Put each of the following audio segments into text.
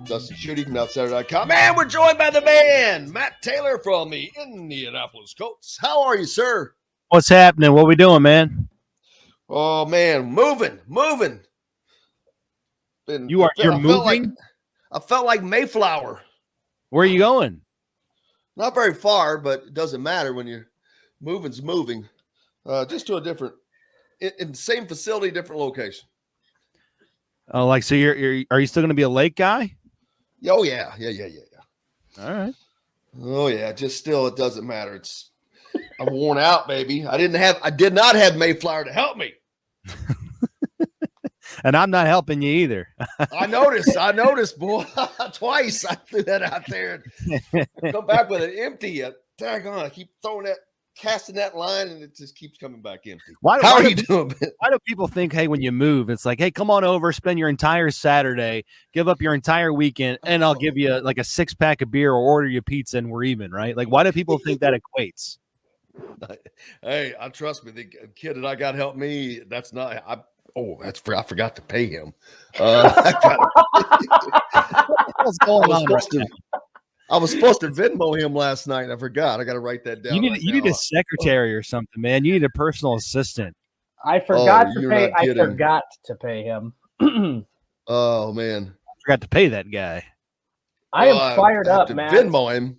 Dustin Shooty from Outsider.com. And we're joined by the man, Matt Taylor from the Indianapolis Colts. How are you, sir? What's happening? What we doing, man? Oh, man, moving. You're moving? I felt like Mayflower. Where are you going? Not very far, but it doesn't matter when you're moving. Just to a different, in the same facility, different location. Oh, like, so are you still going to be a lake guy? Oh, yeah. All right. Oh, yeah, just still, it doesn't matter. I'm worn out, baby. I did not have Mayflower to help me. And I'm not helping you either. I noticed, boy. Twice I threw that out there and come back with it empty. Daggone, I keep casting that line, and it just keeps coming back empty. How are you doing? Why do people think, hey, when you move, it's like, hey, come on over, spend your entire Saturday, give up your entire weekend, and I'll give you like a 6-pack of beer or order you pizza and we're even, right? Like, why do people think that equates? Hey, trust me, the kid that I got helped me, that's not – I forgot to pay him. What's going on? I was supposed to Venmo him last night. I forgot. I got to write that down. You need a secretary or something, man. You need a personal assistant. I forgot to pay. I forgot to pay him. Oh man, I forgot to pay that guy. I am fired up, man. Venmo him.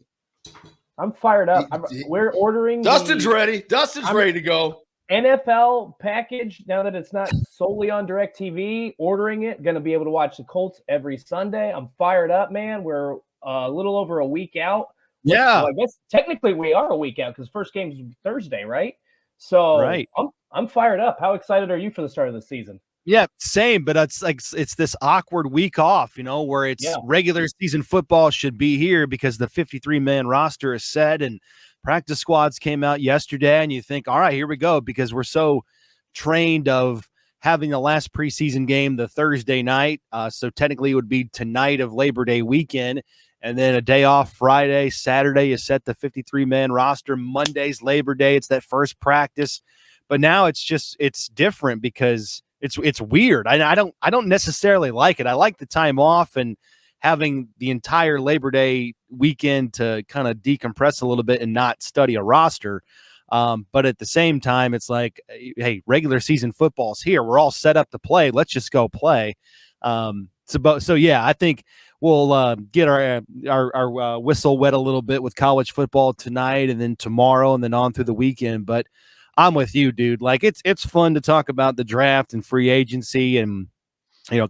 I'm fired up. We're ordering. Dustin's ready. Dustin's ready to go. NFL package, now that it's not solely on DirecTV, ordering it, going to be able to watch the Colts every Sunday. I'm fired up, man. We're a little over a week out. Yeah. So I guess technically we are a week out because first game's Thursday, right? So right. I'm fired up. How excited are you for the start of the season? Yeah, same, but it's this awkward week off, where it's regular season football should be here because the 53-man roster is set and practice squads came out yesterday, and you think, all right, here we go, because we're so trained of having the last preseason game the Thursday night. So technically it would be tonight of Labor Day weekend, and then a day off Friday. Saturday you set the 53-man roster. Monday's Labor Day. It's that first practice. But now it's different because it's weird. I don't necessarily like it. I like the time off and having the entire Labor Day weekend to kind of decompress a little bit and not study a roster. But at the same time, it's like, hey, regular season football's here. We're all set up to play. Let's just go play. So yeah, I think we'll get our whistle wet a little bit with college football tonight and then tomorrow and then on through the weekend. But I'm with you, dude. Like it's fun to talk about the draft and free agency and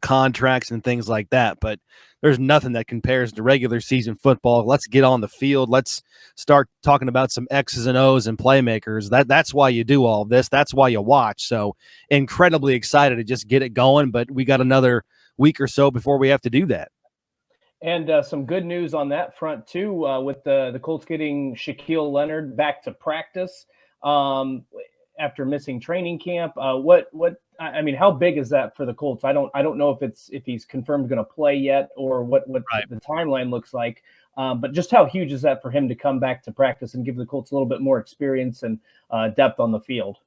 contracts and things like that, but there's nothing that compares to regular season football. Let's get on the field. Let's start talking about some X's and O's and playmakers. That's why you do all this. That's why you watch. So incredibly excited to just get it going, but we got another week or so before we have to do that. And some good news on that front too, with the Colts getting Shaquille Leonard back to practice after missing training camp. I mean, how big is that for the Colts? I don't know if he's confirmed going to play yet or what right. The timeline looks like. But just how huge is that for him to come back to practice and give the Colts a little bit more experience and depth on the field?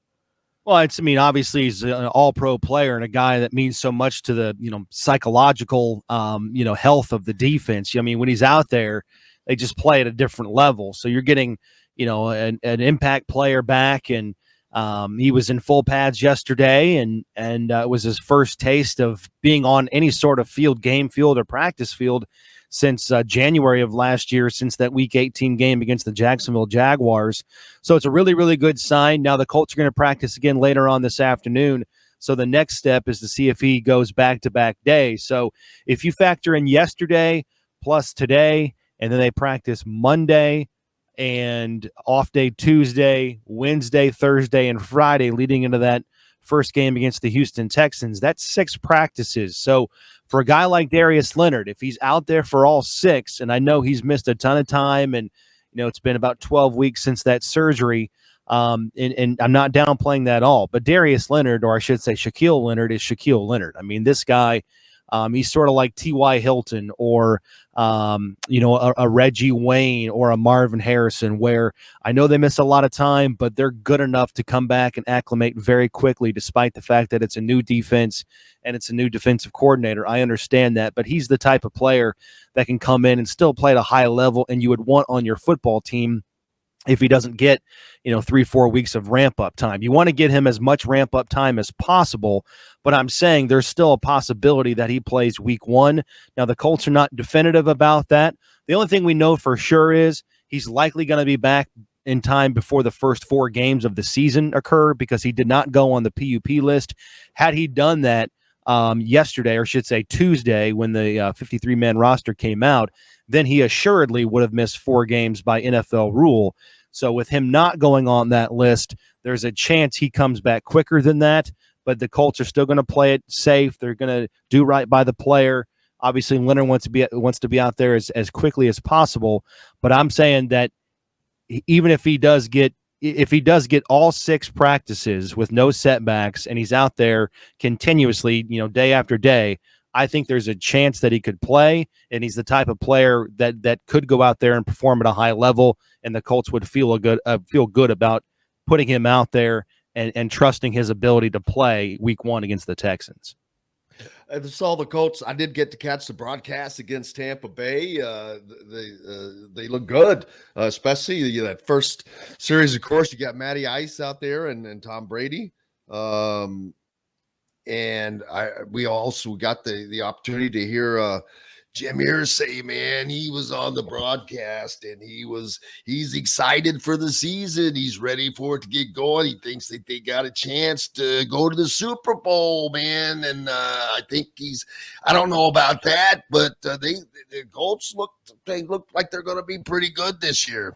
Well, obviously he's an all-pro player and a guy that means so much to the, psychological, health of the defense. I mean, when he's out there, they just play at a different level. So you're getting, an impact player back, and he was in full pads yesterday, and it was his first taste of being on any sort of game field or practice field since January of last year, since that Week 18 game against the Jacksonville Jaguars. So it's a really, really good sign. Now the Colts are going to practice again later on this afternoon. So the next step is to see if he goes back-to-back days. So if you factor in yesterday plus today, and then they practice Monday and off day Tuesday, Wednesday, Thursday, and Friday leading into that first game against the Houston Texans, that's 6 practices. So for a guy like Darius Leonard, if he's out there for all 6, and I know he's missed a ton of time, and it's been about 12 weeks since that surgery, and I'm not downplaying that at all, but Darius Leonard, or I should say Shaquille Leonard, is Shaquille Leonard. I mean, this guy He's sort of like T.Y. Hilton or, a Reggie Wayne or a Marvin Harrison, where I know they miss a lot of time, but they're good enough to come back and acclimate very quickly, despite the fact that it's a new defense and it's a new defensive coordinator. I understand that, but he's the type of player that can come in and still play at a high level, and you would want on your football team if he doesn't get, 3-4 weeks of ramp up time. You want to get him as much ramp up time as possible, but I'm saying there's still a possibility that he plays week 1. Now, the Colts are not definitive about that. The only thing we know for sure is he's likely going to be back in time before the first 4 games of the season occur, because he did not go on the PUP list. Had he done that yesterday, or I should say Tuesday, when the 53-man roster came out, then he assuredly would have missed 4 games by NFL rule. So with him not going on that list, there's a chance he comes back quicker than that, but the Colts are still going to play it safe. They're going to do right by the player. Obviously, Leonard wants to be out there as quickly as possible, but I'm saying that even if he does get all 6 practices with no setbacks and he's out there continuously, day after day, I think there's a chance that he could play, and he's the type of player that could go out there and perform at a high level, and the Colts would feel good about putting him out there and trusting his ability to play week 1 against the Texans. I saw the Colts. I did get to catch the broadcast against Tampa Bay. They look good, especially that first series. Of course, you got Matty Ice out there and Tom Brady. And we also got the opportunity to hear Jim Irsay, man. He was on the broadcast, and he's excited for the season. He's ready for it to get going. He thinks that they got a chance to go to the Super Bowl, man. And I think I don't know about that, but the Colts look like they're going to be pretty good this year.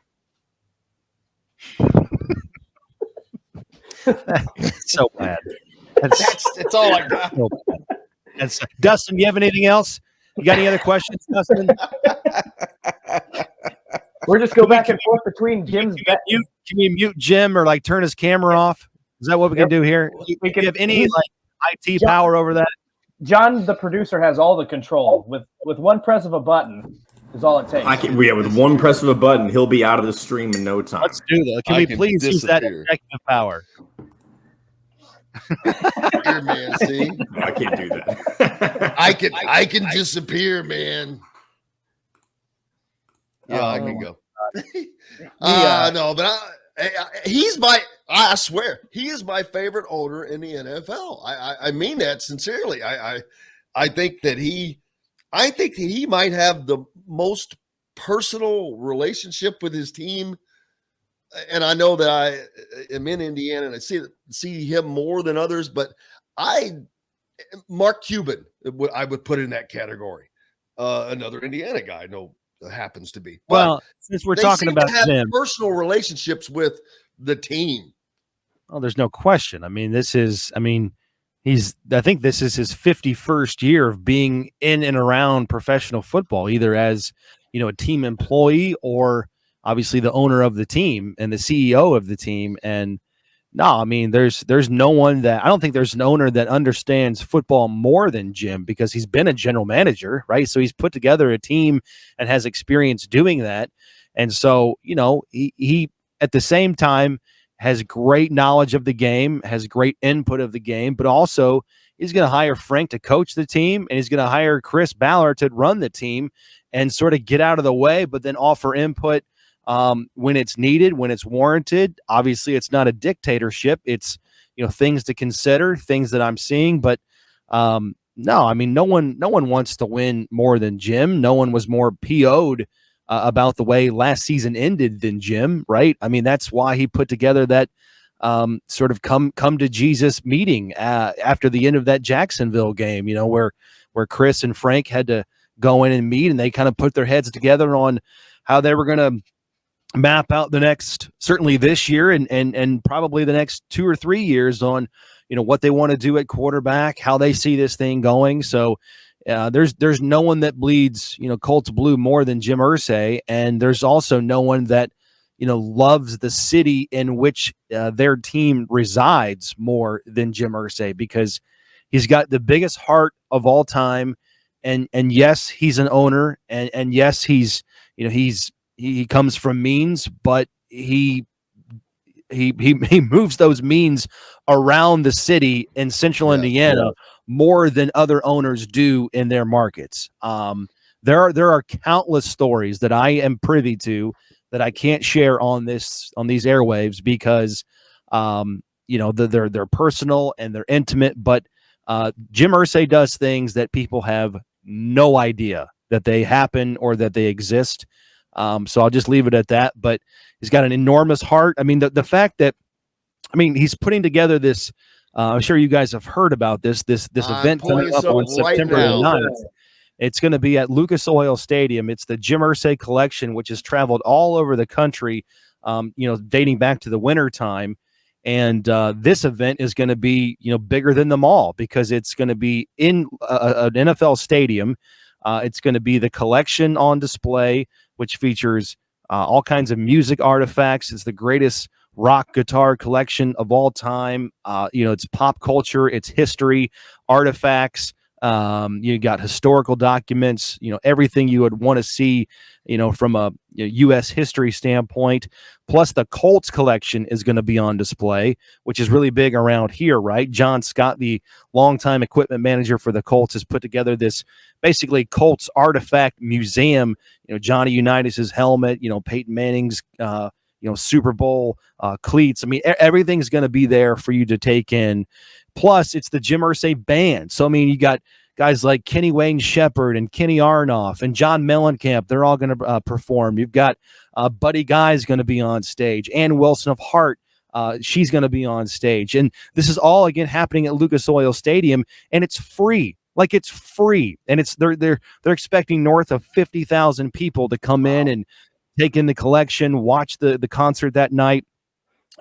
So bad. That's all I got. Dustin, you have anything else? You got any other questions, Dustin? We're just go back and forth between Jim's. Can we mute Jim or turn his camera off? Is that what we can do here? We can have any IT power over that? John, the producer, has all the control. With one press of a button is all it takes. With one press of a button, he'll be out of the stream in no time. Let's do that. Can we please use that executive power? Here, man, see? I can't do that. I can disappear, man. Yeah, I can go. No, but I swear, he is my favorite owner in the NFL. I mean that sincerely. I think that he might have the most personal relationship with his team. And I know that I am in Indiana and I see him more than others, but Mark Cuban, I would put in that category. Another Indiana guy, I know happens to be. Well, since we're talking about Jim, personal relationships with the team. Oh, there's no question. I think this is his 51st year of being in and around professional football, either as, a team employee or obviously the owner of the team and the CEO of the team. And no, there's no one I don't think there's an owner that understands football more than Jim, because he's been a general manager, right? So he's put together a team and has experience doing that. And so, he at the same time has great knowledge of the game, has great input of the game, but also he's going to hire Frank to coach the team, and he's going to hire Chris Ballard to run the team and sort of get out of the way, but then offer input when it's needed, when it's warranted. Obviously, it's not a dictatorship. It's, things to consider, things that I'm seeing. But no one wants to win more than Jim. No one was more PO'd about the way last season ended than Jim, right? That's why he put together that sort of come to Jesus meeting after the end of that Jacksonville game, where Chris and Frank had to go in and meet, and they kind of put their heads together on how they were going to map out the next, certainly this year and probably the next 2 or 3 years on, what they want to do at quarterback, how they see this thing going. So there's no one that bleeds, Colts blue more than Jim Irsay. And there's also no one that, loves the city in which their team resides more than Jim Irsay, because he's got the biggest heart of all time. and yes, he's an owner, and yes, he's he comes from means, but he moves those means around the city in central Indiana more than other owners do in their markets. There are countless stories that I am privy to that I can't share on these airwaves because they're personal and they're intimate, but Jim Irsay does things that people have no idea that they happen or that they exist. So I'll just leave it at that. But he's got an enormous heart. I mean, the fact that, he's putting together this. I'm sure you guys have heard about this event coming up on September 9th. It's going to be at Lucas Oil Stadium. It's the Jim Irsay Collection, which has traveled all over the country, dating back to the winter time. And this event is going to be, bigger than them all because it's going to be in an NFL stadium. It's going to be the collection on display, which features all kinds of music artifacts. It's the greatest rock guitar collection of all time. It's pop culture, it's history, artifacts. You got historical documents, everything you would want to see, from a U.S. history standpoint. Plus, the Colts collection is going to be on display, which is really big around here, right? John Scott, the longtime equipment manager for the Colts, has put together this basically Colts artifact museum. Johnny Unitas's helmet, Peyton Manning's, Super Bowl cleats. Everything's going to be there for you to take in. Plus, it's the Jim Irsay band. So, you got guys like Kenny Wayne Shepherd and Kenny Arnoff and John Mellencamp. They're all going to perform. You've got Buddy Guy's going to be on stage. Ann Wilson of Heart, she's going to be on stage. And this is all, again, happening at Lucas Oil Stadium, and it's free. It's free. And they're expecting north of 50,000 people to come in and take in the collection, watch the concert that night.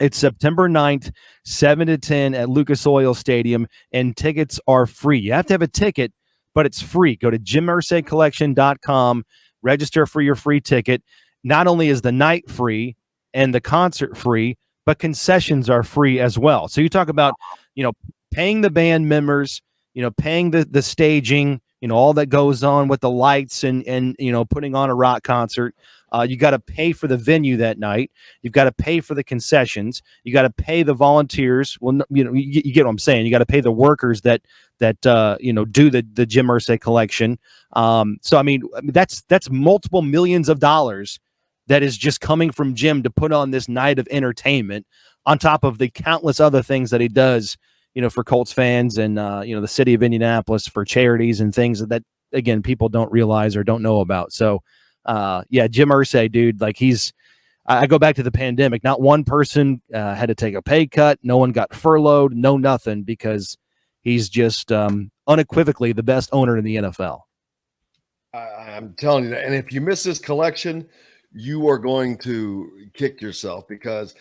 It's September 9th, 7 to 10 at Lucas Oil Stadium, and tickets are free. You have to have a ticket, but it's free. Go to JimIrsayCollection.com, register for your free ticket. Not only is the night free and the concert free, but concessions are free as well. So you talk about, paying the band members, paying the staging, all that goes on with the lights and putting on a rock concert. You got to pay for the venue that night. You've got to pay for the concessions. You got to pay the volunteers. Well, you get what I'm saying. You got to pay the workers that do the Jim Irsay Collection. So that's multiple millions of dollars that is just coming from Jim to put on this night of entertainment, on top of the countless other things that he does, for Colts fans and the city of Indianapolis, for charities and things that, again, people don't realize or don't know about. So. Jim Irsay, dude, I go back to the pandemic. Not one person had to take a pay cut. No one got furloughed. No nothing, because he's just unequivocally the best owner in the NFL. I'm telling you that. And if you miss this collection, you are going to kick yourself, because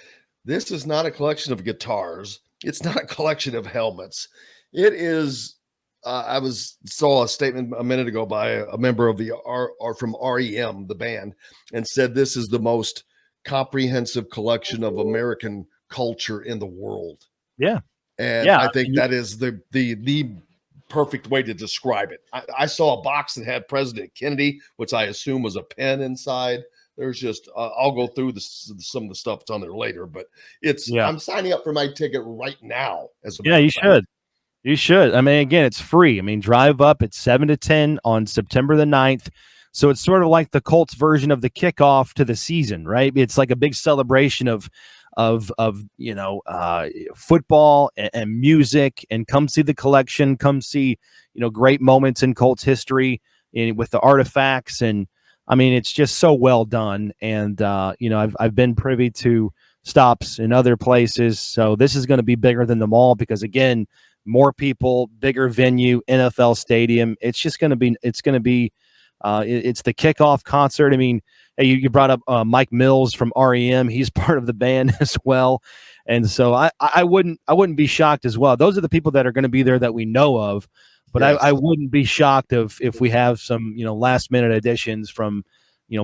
this is not a collection of guitars. It's not a collection of helmets. It is. I saw a statement a minute ago by a member of from REM, the band, and said this is the most comprehensive collection of American culture in the world. Yeah. And I think that is the perfect way to describe it. I saw a box that had President Kennedy, which I assume was a pen inside. There's just I'll go through some of the stuff that's on there later, but I'm signing up for my ticket right now. You should. You should. Again, it's free. Drive up. It's 7 to 10 on September the 9th. So it's sort of like the Colts version of the kickoff to the season, right? It's like a big celebration of football and music, and come see the collection, come see, great moments in Colts history with the artifacts. And it's just so well done. And, I've been privy to stops in other places. So this is going to be bigger than them all, because, again, more people, bigger venue, NFL stadium. It's the kickoff concert. You brought up Mike Mills from REM. He's part of the band as well. And so I wouldn't be shocked as well. Those are the people that are going to be there that we know of, but yes. I wouldn't be shocked if we have some, last minute additions from,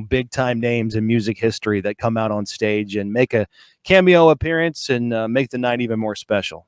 big time names in music history that come out on stage and make a cameo appearance and make the night even more special.